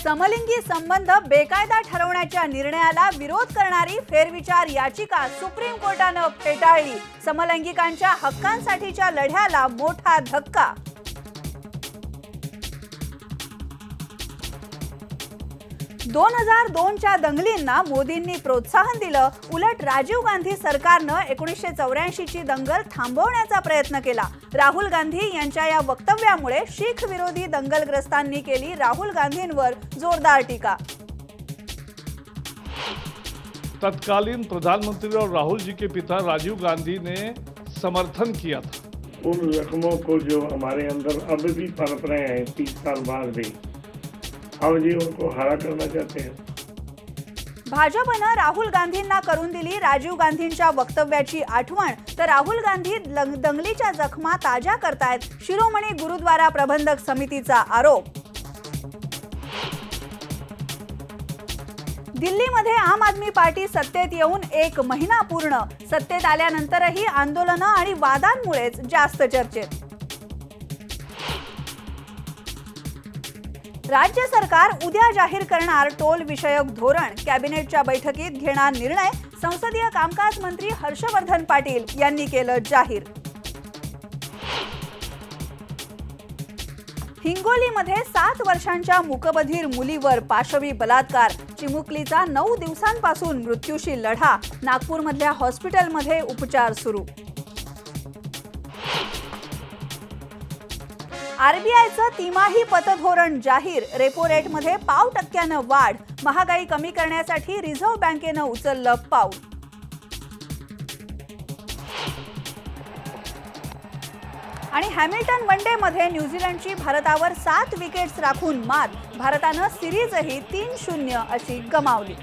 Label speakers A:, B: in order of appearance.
A: समलिंगी संबंध बेकायदा ठरवण्याच्या निर्णयाला विरोध करणारी फेरविचार याचिका सुप्रीम कोर्टाने फेटाळली। समलैंगिकांच्या हक्कांसाठीच्या लढ्याला मोठा धक्का। 2002च्या दंगलींना मोदींनी प्रोत्साहन दिलं। उलट राजीव गांधी सरकारनं 1984ची दंगल थांबवण्याचा प्रयत्न केला। राहुल गांधी यांच्या या वक्तव्यामुळे शीख विरोधी दंगलग्रस्तांनी केली राहुल गांधींवर जोरदार टीका।
B: तत्कालीन प्रधानमंत्री और राहुल जी के पिता राजीव गांधी ने समर्थन किया था।
C: उन जख्मों को जो हमारे अंदर अब भी पनप रहे हैं 30 साल बाद भी, हम जी उनको हरा करना चाहते हैं।
A: भाजपनं राहुल गांधींना करून दिली राजीव गांधींच्या वक्तव्याची आठवण, तर राहुल गांधी दंगलीच्या जखमा ताज्या करतायत। शिरोमणी गुरुद्वारा प्रबंधक समितीचा आरोप। दिल्लीमध्ये आम आदमी पार्टी सत्तेत येऊन 1 महिना पूर्ण। सत्तेत आल्यानंतरही आंदोलनं आणि वादांमुळेच जास्त चर्चेत। राज्य सरकार उद्या जाहीर करणार टोल विषयक धोरण। कॅबिनेटच्या बैठकीत घेणार निर्णय। संसदीय कामकाज मंत्री हर्षवर्धन पाटील यांनी केलं जाहीर। हिंगोलीमध्ये 7 वर्षांच्या मूकबधीर मुलीवर पाशवी बलात्कार। चिमुकलीचा 9 दिवसांपासून मृत्यूशी लढा। नागपूरमधल्या हॉस्पिटलमध्ये उपचार सुरू। आरबीआयचं तिमाही पतधोरण जाहीर। रेपो रेटमध्ये 0.5% वाढ। महागाई कमी करण्यासाठी रिझर्व्ह बँकेनं उचललं पाऊल। आणि हॅमिल्टन वनडेमध्ये न्यूझीलंडची भारतावर 7 विकेट्स राखून मात। भारतानं सिरीजही 3-0 अशी गमावली।